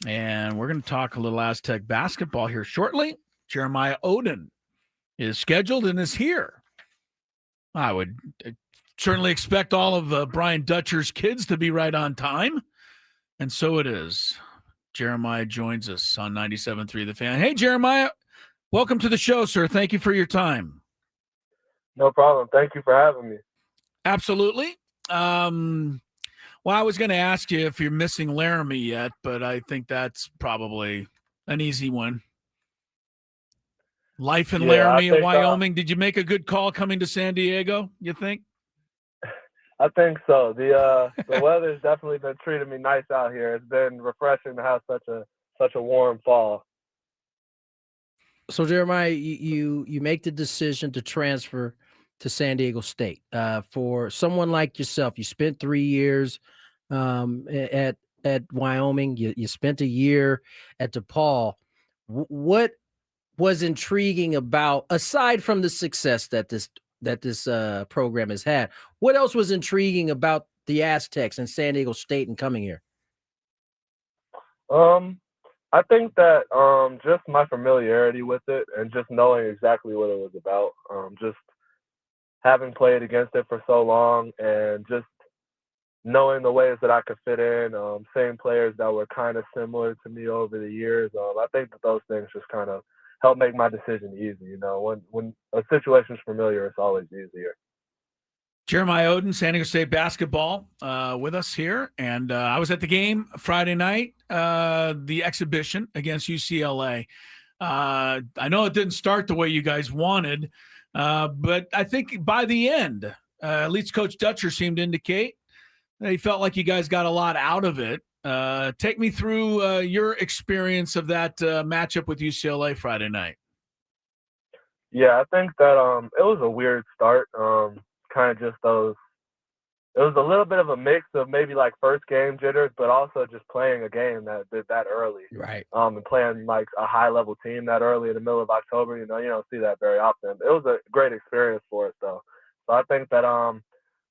And we're going to talk a little Aztec basketball here shortly. Jeremiah Oden is scheduled and is here. I would certainly expect all of Brian Dutcher's kids to be right on time. And so it is. Jeremiah joins us on 97.3 The Fan. Hey, Jeremiah, welcome to the show, sir. Thank you for your time. No problem. Thank you for having me. Absolutely. Well, I was going to ask you if you're missing Laramie yet, but I think that's probably an easy one. Life in Laramie and Wyoming. Did you make a good call coming to San Diego, you think? I think so. The weather's definitely been treating me nice out here. It's been refreshing to have such a warm fall. So Jeremiah, you make the decision to transfer to San Diego State. For someone like yourself, you spent 3 years at Wyoming. You spent a year at DePaul. What was intriguing about, aside from the success that this program has had, what else was intriguing about the Aztecs and San Diego State and coming here? I think that just my familiarity with it and just knowing exactly what it was about, just having played against it for so long and just knowing the ways that I could fit in, seeing players that were kind of similar to me over the years, I think that those things just kind of help make my decision easy. You know, when a situation's familiar, it's always easier. Jeremiah Oden, San Diego State basketball, with us here. And I was at the game Friday night, the exhibition against UCLA. I know it didn't start the way you guys wanted, but I think by the end, at least Coach Dutcher seemed to indicate that he felt like you guys got a lot out of it. Take me through your experience of that matchup with UCLA Friday night. Yeah, I think that it was a weird start. Kind of just those. It was a little bit of a mix of maybe like first game jitters, but also just playing a game that early, right? And playing like a high level team that early in the middle of October. You know, you don't see that very often. It was a great experience for us though. So I think that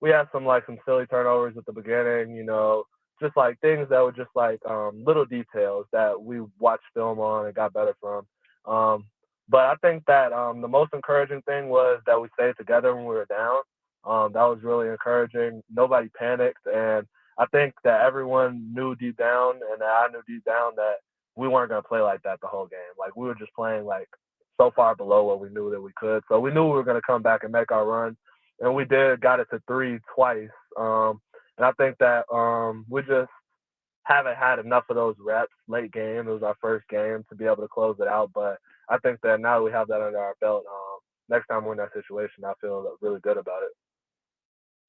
we had some silly turnovers at the beginning. You know, just like things that were just like little details that we watched film on and got better from. But I think that the most encouraging thing was that we stayed together when we were down. That was really encouraging. Nobody panicked, and I think that everyone knew deep down, and that I knew deep down that we weren't going to play like that the whole game. Like, we were just playing like so far below what we knew that we could. So we knew we were going to come back and make our run, and we did. Got it to 3 twice, and I think that we just haven't had enough of those reps late game. It was our first game to be able to close it out, but I think that now that we have that under our belt, next time we're in that situation, I feel really good about it.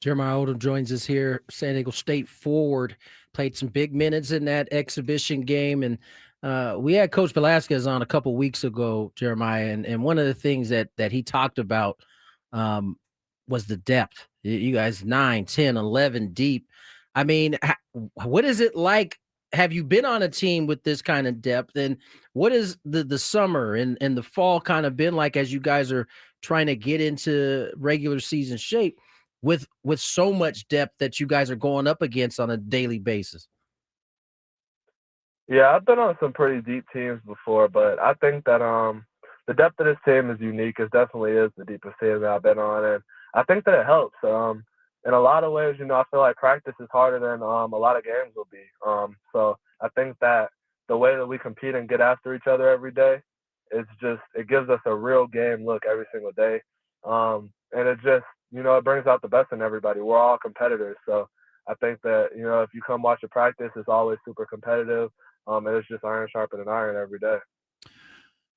Jeremiah Oden joins us here, San Diego State forward, played some big minutes in that exhibition game. And we had Coach Velasquez on a couple weeks ago, Jeremiah, and one of the things that he talked about was the depth. You guys 9, 10, 11 deep. I mean, what is it like? Have you been on a team with this kind of depth? And what is the summer and the fall kind of been like as you guys are trying to get into regular season shape with so much depth that you guys are going up against on a daily basis? Yeah, I've been on some pretty deep teams before, but I think that the depth of this team is unique. It definitely is the deepest team that I've been on, and I think that it helps. In a lot of ways, you know, I feel like practice is harder than a lot of games will be. So I think that the way that we compete and get after each other every day, it gives us a real game look every single day. And it just, you know, it brings out the best in everybody. We're all competitors. So I think that, you know, if you come watch a practice, it's always super competitive. And it's just iron sharpening iron every day.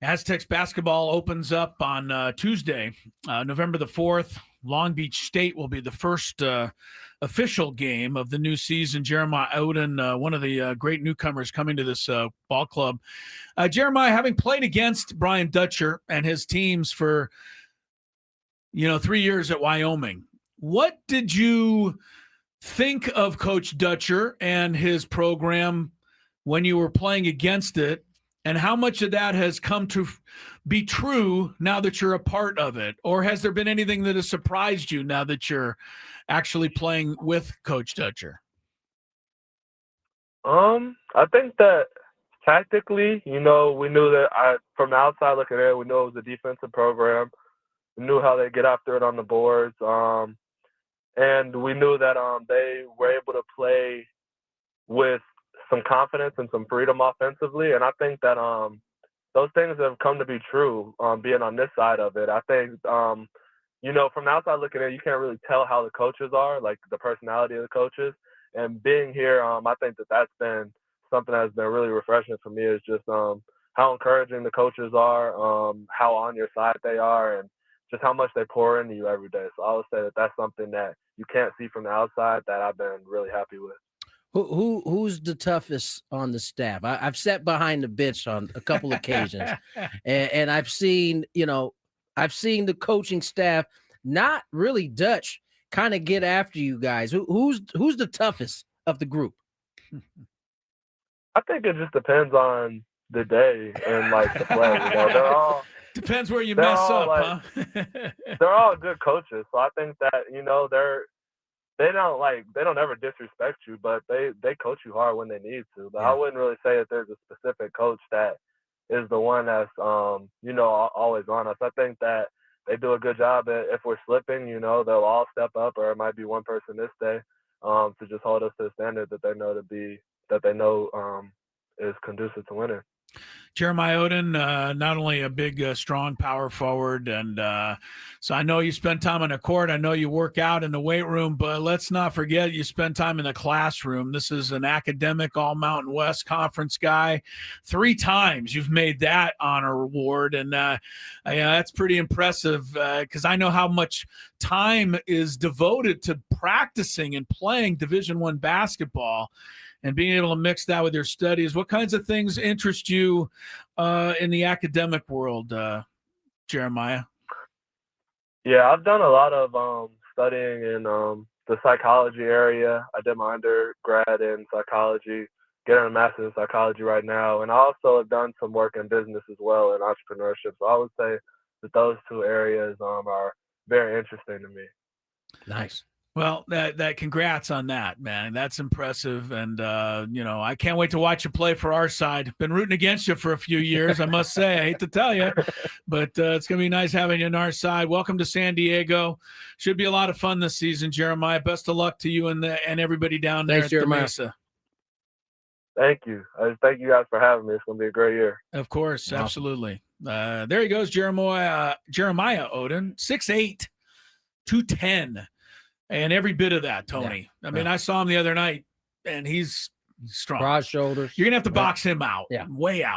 Aztecs basketball opens up on Tuesday, November the 4th. Long Beach State will be the first official game of the new season. Jeremiah Oden, one of the great newcomers coming to this ball club. Jeremiah, having played against Brian Dutcher and his teams for, 3 years at Wyoming, what did you think of Coach Dutcher and his program when you were playing against it? And how much of that has come to be true now that you're a part of it? Or has there been anything that has surprised you now that you're actually playing with Coach Dutcher? I think that Tactically, we knew that from the outside looking in, we knew it was a defensive program. We knew how they get after it on the boards. And we knew that they were able to play with some confidence and some freedom offensively. And I think that those things have come to be true being on this side of it. I think, from the outside looking in, you can't really tell how the coaches are, like the personality of the coaches. And being here, I think that that's been something that's been really refreshing for me is just how encouraging the coaches are, how on your side they are, and just how much they pour into you every day. So I would say that that's something that you can't see from the outside that I've been really happy with. Who's the toughest on the staff? I've sat behind the bench on a couple occasions, and I've seen the coaching staff, not really Dutch, kind of get after you guys. Who's the toughest of the group? I think it just depends on the day and like the play. They're all depends where you mess up, huh? They're all good coaches, so I think that they don't ever disrespect you, but they coach you hard when they need to. But I wouldn't really say that there's a specific coach that is the one that's always on us. I think that they do a good job at, if we're slipping, they'll all step up, or it might be one person this day to just hold us to the standard that they know is conducive to winning. Jeremiah Oden, not only a big, strong power forward, and so I know you spend time on the court. I know you work out in the weight room, but let's not forget you spend time in the classroom. This is an academic All-Mountain West Conference guy. 3 times you've made that honor award, and that's pretty impressive because I know how much time is devoted to practicing and playing Division I basketball. And being able to mix that with your studies. What kinds of things interest you in the academic world, Jeremiah? Yeah, I've done a lot of studying in the psychology area. I did my undergrad in psychology, getting a master's in psychology right now. And I also have done some work in business as well and entrepreneurship. So I would say that those 2 areas are very interesting to me. Nice. Well, that congrats on that, man. That's impressive. And, I can't wait to watch you play for our side. Been rooting against you for a few years, I must say. I hate to tell you, but it's going to be nice having you on our side. Welcome to San Diego. Should be a lot of fun this season, Jeremiah. Best of luck to you and everybody down there at Jeremiah. the Mesa. Thank you. Thank you guys for having me. It's going to be a great year. Of course. Awesome. Absolutely. There he goes, Jeremiah Oden, 6'8", 210. And every bit of that, Tony. Yeah. I mean, I saw him the other night, and he's strong. Broad shoulders. You're going to have to box him out. Yeah. Way out.